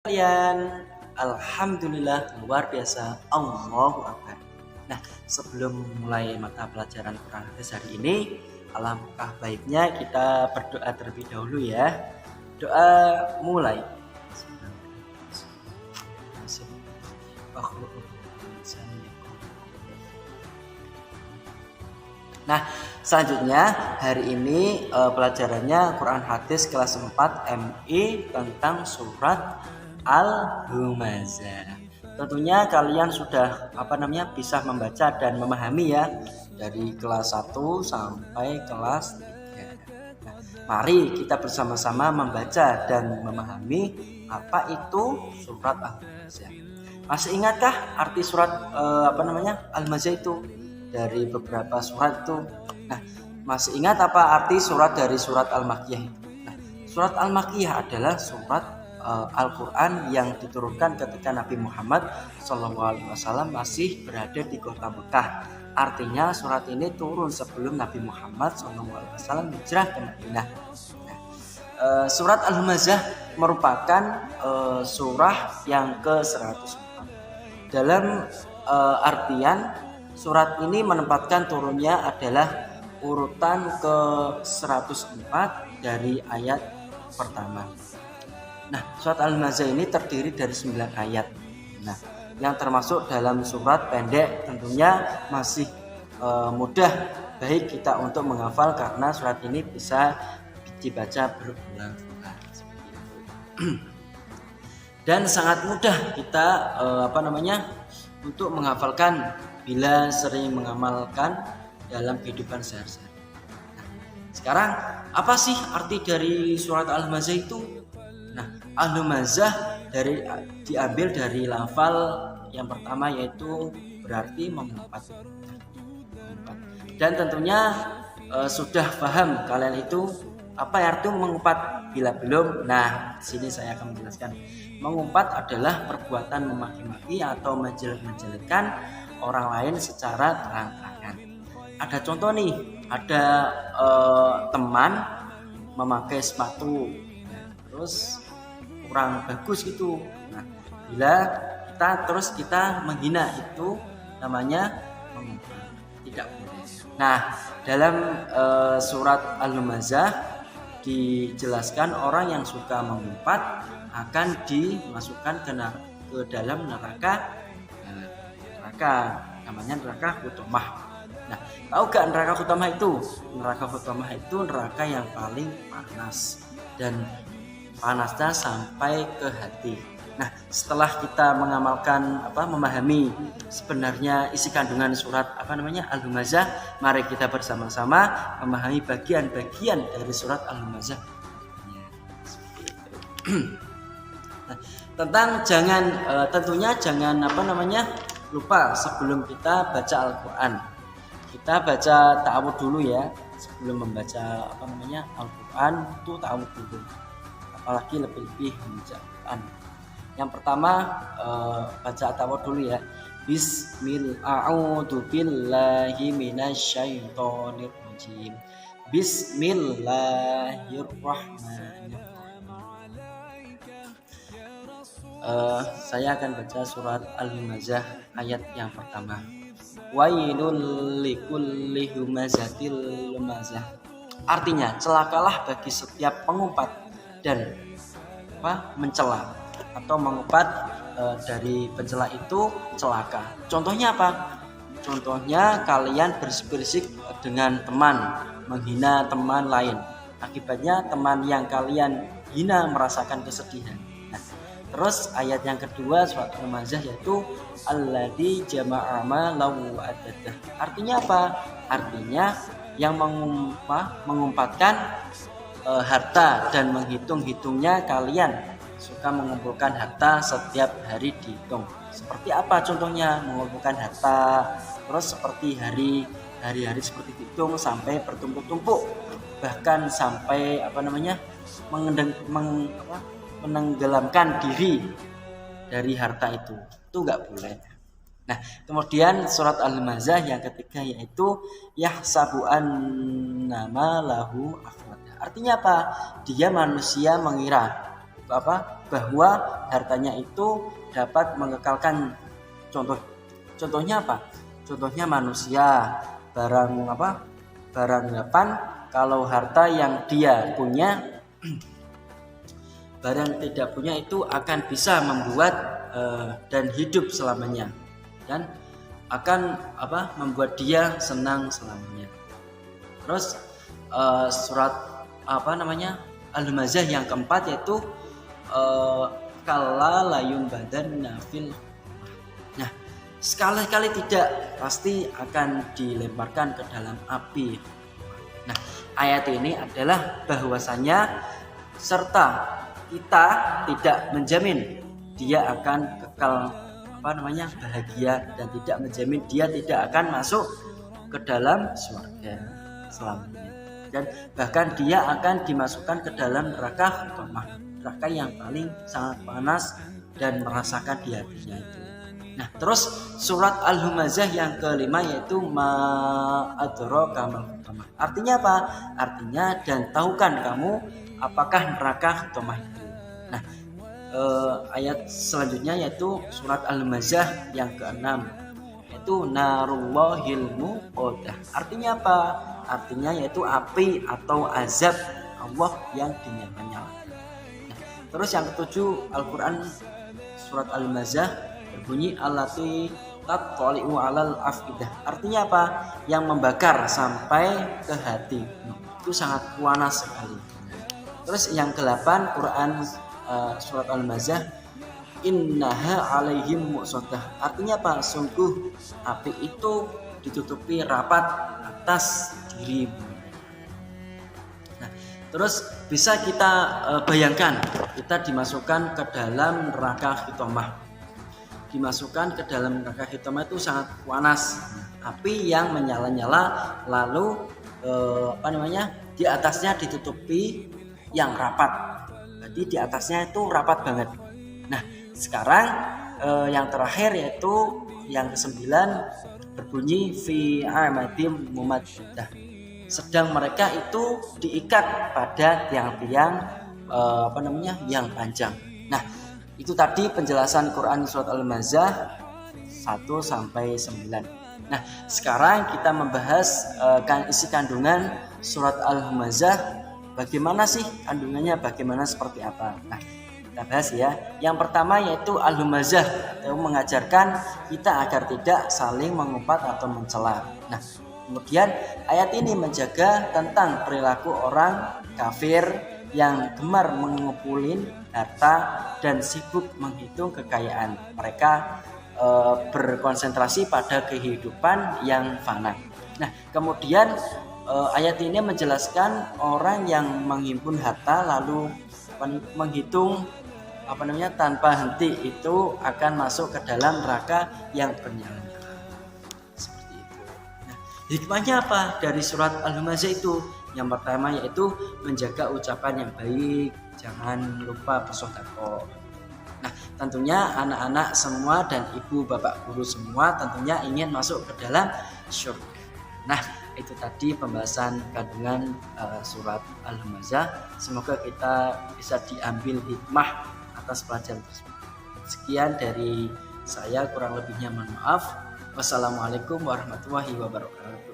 Kalian, alhamdulillah luar biasa, Allahu Akbar. Nah, sebelum mulai mata pelajaran Quran hadis hari ini, alangkah baiknya kita berdoa terlebih dahulu ya. Doa mulai. Nah, selanjutnya hari ini pelajarannya Quran hadis kelas 4 MI tentang surat Al-Humazah. Tentunya kalian sudah bisa membaca dan memahami ya dari kelas 1 sampai kelas 3. Nah, mari kita bersama-sama membaca dan memahami apa itu surat Al-Humazah. Masih ingatkah arti surat Al-Humazah itu? Dari beberapa surat itu. Nah, masih ingat apa arti surat dari surat Al-Makkiyah itu? Nah, surat Al-Makkiyah adalah surat Al-Quran yang diturunkan ketika Nabi Muhammad SAW masih berada di kota Mekah. Artinya surat ini turun sebelum Nabi Muhammad SAW hijrah ke Madinah. Nah, surat Al-Humazah merupakan surah yang ke-104. Dalam artian surat ini menempatkan turunnya adalah urutan ke-104 dari ayat pertama. Nah, surat Al-Humazah ini terdiri dari 9 ayat. Nah, yang termasuk dalam surat pendek tentunya masih mudah baik kita untuk menghafal karena surat ini bisa dibaca berulang-ulang. Dan sangat mudah kita untuk menghafalkan bila sering mengamalkan dalam kehidupan sehari-hari. Nah, sekarang apa sih arti dari surat Al-Humazah itu? Nah, Al-Humazah diambil dari lafal yang pertama yaitu berarti mengumpat. Dan tentunya sudah paham kalian itu apa arti mengumpat? Bila belum, nah sini saya akan menjelaskan. Mengumpat adalah perbuatan memaki-maki atau menjelek-menjelekan orang lain secara terang-terangan. Ada contoh nih, ada teman memakai sepatu, terus kurang bagus gitu. Nah, bila kita menghina itu namanya mengumpat, tidak boleh. Nah, dalam surat Al-Humazah dijelaskan orang yang suka mengumpat akan dimasukkan ke dalam neraka namanya neraka Hutamah. Nah, tahu gak neraka Hutamah itu? Neraka Hutamah itu neraka yang paling panas dan panasnya sampai ke hati. Nah, setelah kita memahami sebenarnya isi kandungan surat Al-Humazah, mari kita bersama-sama memahami bagian-bagian dari surat Al-Humazah. Nah, tentunya jangan lupa sebelum kita baca Al-Quran. Kita baca ta'awudz dulu ya. Sebelum membaca Al-Quran itu ta'awudz dulu. Apalagi lebih-lebih membaca Al-Quran. Yang pertama baca ta'awudz dulu ya. A'udzubillahi minasyaitonirrajim. Bismillahirrahmanirrahim. Saya akan baca surat Al-Humazah ayat yang pertama. Wailul likulli humazatil lumazah. Artinya celakalah bagi setiap pengumpat dan mencela atau mengumpat dari pencela itu celaka. Contohnya apa? Contohnya kalian bersik-bersik dengan teman, menghina teman lain. Akibatnya teman yang kalian hina merasakan kesedihan. Terus ayat yang kedua surat Al-Humazah yaitu alladzi jama'a malahu addadah. Artinya apa? Artinya yang mengumpatkan harta dan menghitung-hitungnya. Kalian suka mengumpulkan harta setiap hari dihitung. Seperti apa contohnya mengumpulkan harta? Terus seperti hari-hari seperti dihitung sampai bertumpuk-tumpuk. Bahkan sampai menenggelamkan diri dari harta itu nggak boleh. Nah, kemudian surat Al-Humazah yang ketiga yaitu yahsabu annama lahu akhlada. Artinya apa? Dia manusia mengira bahwa hartanya itu dapat mengekalkan. Contohnya apa? Contohnya manusia, barang depan. Kalau harta yang dia punya barang tidak punya itu akan bisa membuat dan hidup selamanya, dan akan membuat dia senang selamanya. Terus surat Al-Humazah yang keempat yaitu kalla layun badan nafil. Nah, sekali-kali tidak, pasti akan dilemparkan ke dalam api. Nah, ayat ini adalah bahwasanya serta kita tidak menjamin dia akan kekal bahagia, dan tidak menjamin dia tidak akan masuk ke dalam surga selamanya, dan bahkan dia akan dimasukkan ke dalam neraka yang paling sangat panas dan merasakan di hatinya itu. Nah, terus surat Al-Humazah yang kelima yaitu ma adraka mal hutamah. Artinya apa? Artinya dan tahukan kamu apakah neraka hutamah itu. Nah, ayat selanjutnya yaitu surat Al-Humazah yang keenam yaitu narullahil muqadah. Artinya apa? Artinya yaitu api atau azab Allah yang dinyala-nyala. Nah, terus yang ketujuh, Al-Quran surat Al-Humazah berbunyi allati tattali'u 'alal afidah. Artinya apa? Yang membakar sampai ke hati. Itu sangat panas sekali. Terus yang ke-8 Quran surat Al-Humazah innaha 'alaihim mu'sadah. Artinya apa? Sungguh api itu ditutupi rapat atas diri. Nah, terus bisa kita bayangkan kita dimasukkan ke dalam neraka hitamah. Dimasukkan ke dalam neraka hitamah itu sangat panas, api yang menyala-nyala, lalu di atasnya ditutupi yang rapat. Jadi di atasnya itu rapat banget. Nah, sekarang yang terakhir yaitu yang ke-9 berbunyi fi amadim mumaddah. Sedang mereka itu diikat pada tiang-tiang yang panjang. Nah, itu tadi penjelasan Quran surat Al-Humazah 1 sampai 9. Nah, sekarang kita membahas isi kandungan surat Al-Humazah. Bagaimana sih kandungannya? Bagaimana seperti apa? Nah, kita bahas ya. Yang pertama yaitu Al-Humazah yang mengajarkan kita agar tidak saling mengumpat atau mencela. Nah, kemudian ayat ini menjaga tentang perilaku orang kafir yang gemar mengumpulin harta dan sibuk menghitung kekayaan. Mereka berkonsentrasi pada kehidupan yang fana. Nah, kemudian ayat ini menjelaskan orang yang menghimpun harta lalu menghitung tanpa henti itu akan masuk ke dalam neraka yang bernyala-nyala. Seperti itu. Nah, hikmahnya apa dari surat Al-Humazah itu? Yang pertama yaitu menjaga ucapan yang baik, jangan lupa bersedekah. Nah, tentunya anak-anak semua dan ibu bapak guru semua tentunya ingin masuk ke dalam surga. Nah, itu tadi pembahasan kandungan surat Al-Humazah. Semoga kita bisa diambil hikmah atas pelajaran tersebut. Sekian dari saya, kurang lebihnya mohon maaf. Wassalamualaikum warahmatullahi wabarakatuh.